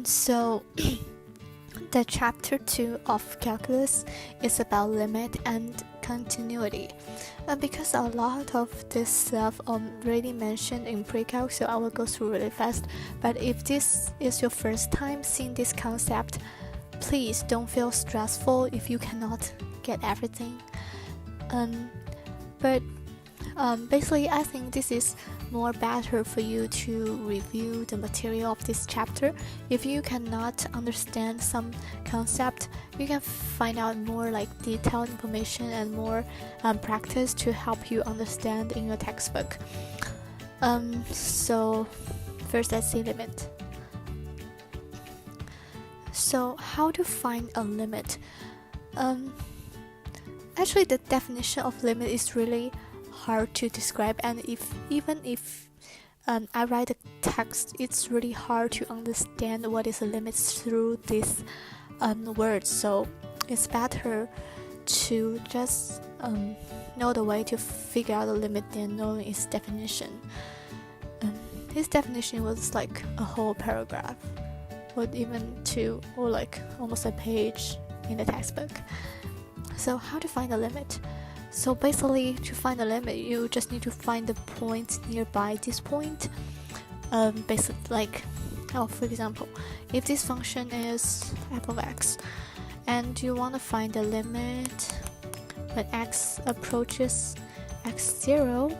So the chapter 2 of calculus is about limit and continuity. Because a lot of this stuff already mentioned in pre-calc, so I will go through really fast. But if this is your first time seeing this concept, please don't feel stressful if you cannot get everything. But basically, I think this is more better for you to review the material of this chapter. If you cannot understand some concept, you can find out more like detailed information and more practice to help you understand in your textbook. So first, let's see limit. So how to find a limit? Actually, the definition of limit is really hard to describe, and even if I write a text, it's really hard to understand what is a limit through these words. So it's better to just know the way to figure out the limit than knowing its definition. This definition was like a whole paragraph, or even two, or like almost a page in the textbook. So how to find the limit? So basically, to find the limit, you just need to find the point nearby this point. Basically, like, for example, if this function is f of x, and you want to find the limit when x approaches x0,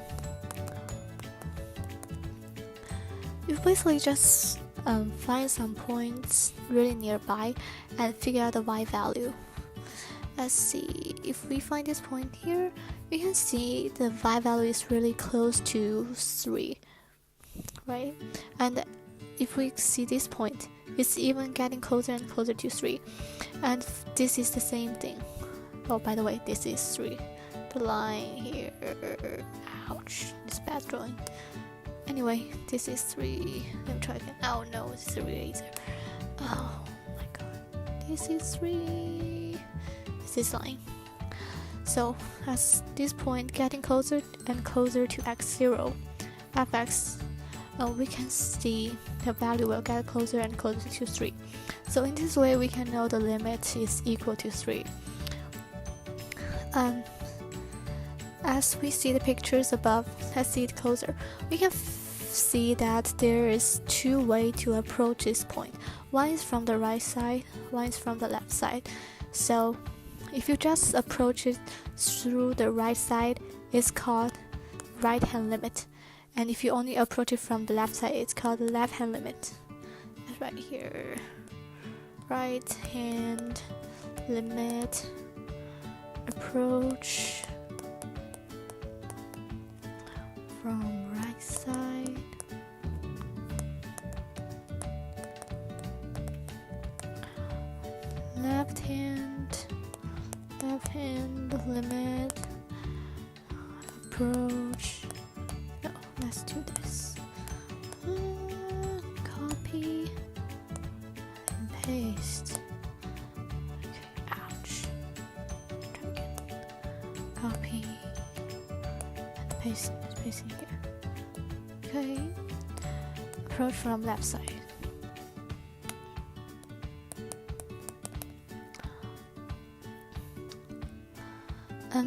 you basically just find some points really nearby and figure out the y value. Let's see, if we find this point here, we can see the y value is really close to 3, right? And if we see this point, it's even getting closer and closer to 3. And this is the same thing. Oh, by the way, this is 3. The line here, ouch, it's bad drawing. Anyway, this is 3. Let me try again. Oh no, it's 3 either. Oh my god, this is 3. This line. So as this point getting closer and closer to x0, fx, we can see the value will get closer and closer to 3. So in this way, we can know the limit is equal to 3. As we see the pictures above, let's see it closer. We can see that there is 2 ways to approach this point. One is from the right side, one is from the left side. So if you just approach it through the right side, it's called right hand limit. And if you only approach it from the left side, it's called the left hand limit. That's right here. Right hand limit, approach from right side. Left hand limit, approach. No, let's do this. Copy and paste. Okay, ouch. Try again. Copy and paste in here. Okay. Approach from left side.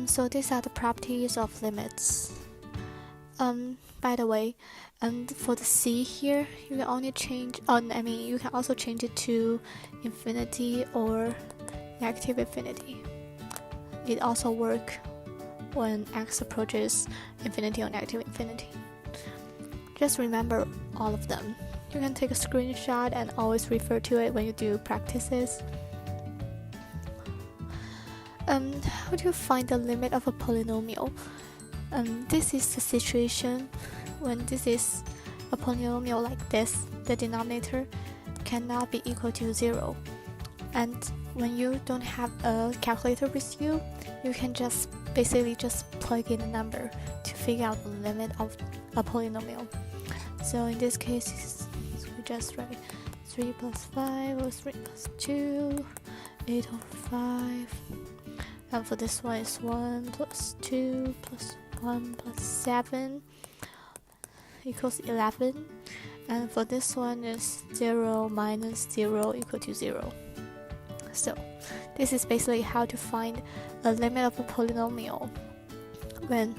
So these are the properties of limits. By the way, for the c here, you can only change. You can also change it to infinity or negative infinity. It also works when x approaches infinity or negative infinity. Just remember all of them. You can take a screenshot and always refer to it when you do practices. How do you find the limit of a polynomial? This is the situation when this is a polynomial like this, the denominator cannot be equal to 0. And when you don't have a calculator with you, you can just basically just plug in a number to figure out the limit of a polynomial. So in this case, we just write 3 plus 5 or 3 plus 2, 8 over 5. And for this one is 1 plus 2 plus 1 plus 7 equals 11. and for this one is 0 minus 0 equal to 0. So this is basically how to find a limit of a polynomial when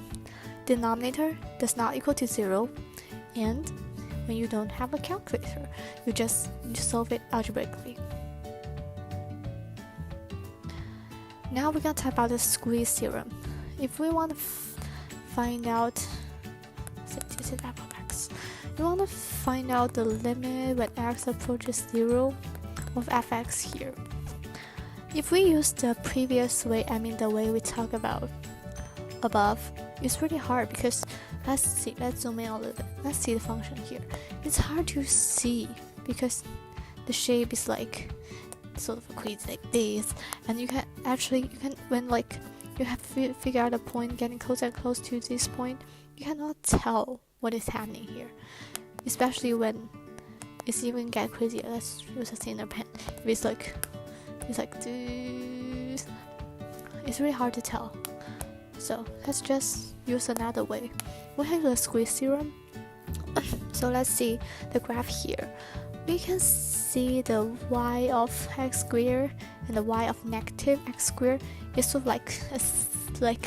denominator does not equal to 0 and when you don't have a calculator. You just solve it algebraically. Now we're gonna talk about the squeeze theorem. If we want to find out, we want to find out the limit when x approaches 0 of fx here. If we use the previous way, I mean the way we talk about above, it's really hard because let's zoom in a little bit. Let's see the function here. It's hard to see because the shape is like sort of a quiz like this, and you can when like you have to figure out a point getting closer and close to this point, you cannot tell what is happening here, especially when it's even get crazier. Let's use a thinner pen. If it's like this, it's really hard to tell. So let's just use another way. We have the squeeze theorem. So let's see the graph here. We can see the y of x squared and the y of negative x squared is sort of like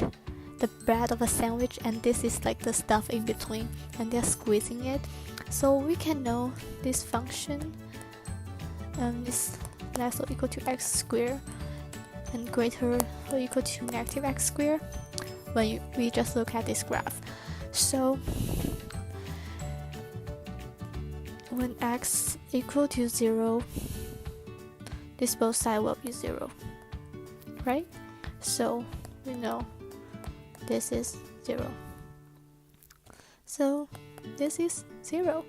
the bread of a sandwich, and this is like the stuff in between, and they're squeezing it. So we can know this function is less or equal to x squared and greater or equal to negative x squared when we just look at this graph. So when x equal to 0, this both side will be 0, right? So we know this is 0. So this is 0.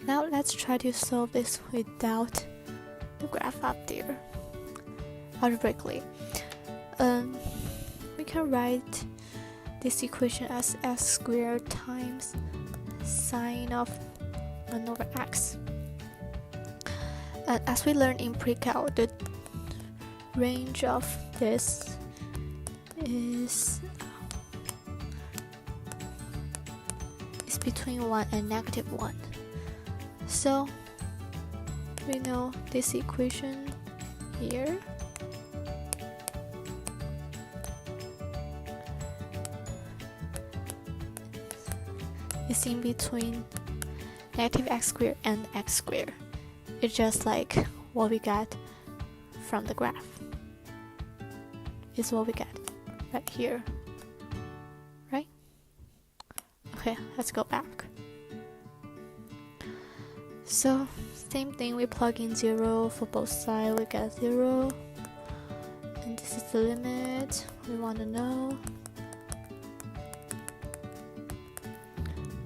Now let's try to solve this without the graph up there algebraically. We can write this equation as x squared times sine of 1 over x. And as we learned in pre-calc, the range of this is between 1 and negative 1. So we know this equation here is in between negative x squared and x squared. It's just like what we got from the graph. It's what we got right here, right? Okay, let's go back. So same thing, we plug in 0 for both sides, we get 0, and this is the limit we want to know.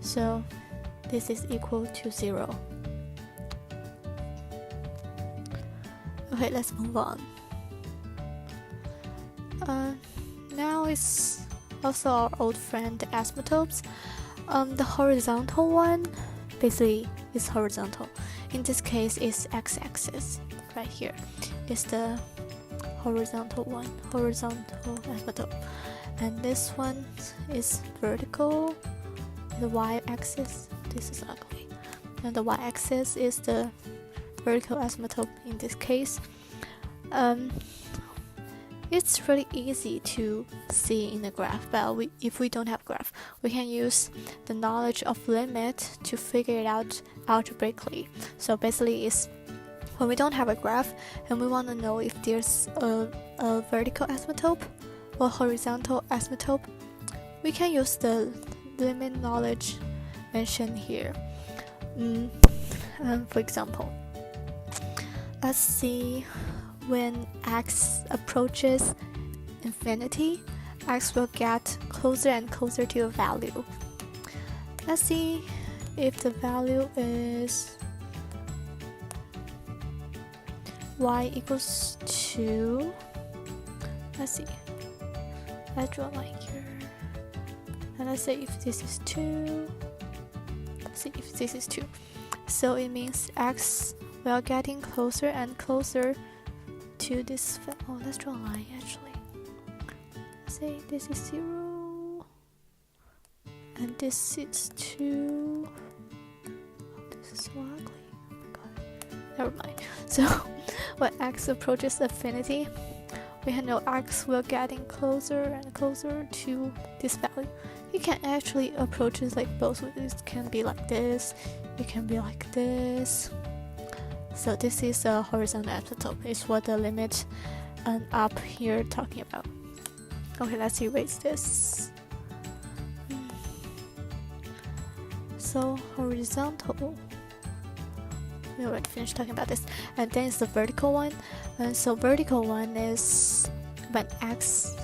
So this is equal to 0. Okay, let's move on. Now it's also our old friend, the asymptotes. The horizontal one basically is horizontal. In this case, it's x-axis right here. It's the horizontal one, horizontal asymptote, and this one is vertical. The y-axis, this is ugly, and the y-axis is the vertical asymptote in this case. It's really easy to see in the graph, but if we don't have graph, we can use the knowledge of limit to figure it out algebraically. So basically, it's when we don't have a graph and we want to know if there's a vertical asymptote or horizontal asymptote, we can use the limit knowledge mentioned here. For example, let's see, when x approaches infinity, x will get closer and closer to a value. Let's see if the value is y equals 2. Let's see, let's draw a line here, and let's say if this is 2, let's see if this is 2. So it means x will getting closer and closer to this. Oh, let's draw a line actually. Say this is 0 and this is 2. never mind. So when x approaches infinity, we know x will getting closer and closer to this value. You can actually approach it like both ways. It can be like this, it can be like this. So this is a horizontal asymptote. It's what the limit and up here talking about. Okay, let's erase this. So horizontal, we already finished talking about this. And then it's the vertical one. And so vertical one is when x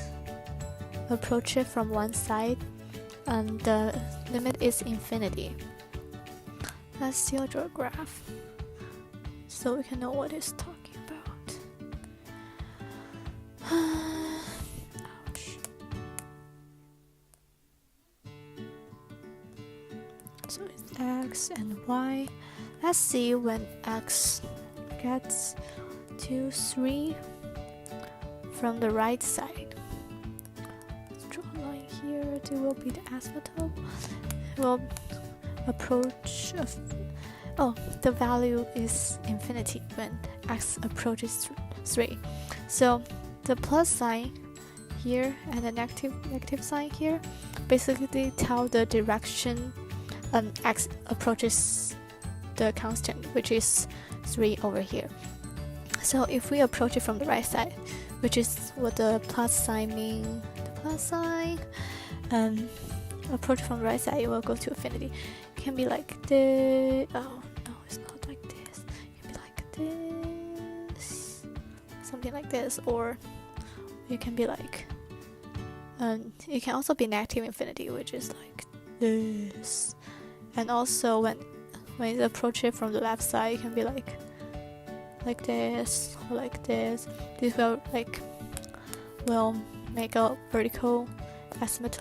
approaches from one side and the limit is infinity. Let's still draw a graph so we can know what it's talking about. Ouch. So it's x and y. Let's see when x gets to 3 from the right side. Let's draw a line here. It will be the asymptote. It will approach the value is infinity when x approaches 3. So the plus sign here and the negative sign here basically tell the direction x approaches the constant, which is 3 over here. So if we approach it from the right side, which is what the plus sign means, the plus sign approach from the right side, it will go to infinity. It can be like this. Oh no, it's not like this. It can be like this, something like this, or it can be like it can also be negative infinity, which is like this. And also when it approaches from the left side, it can be like this or like this. This will make a vertical asymptote.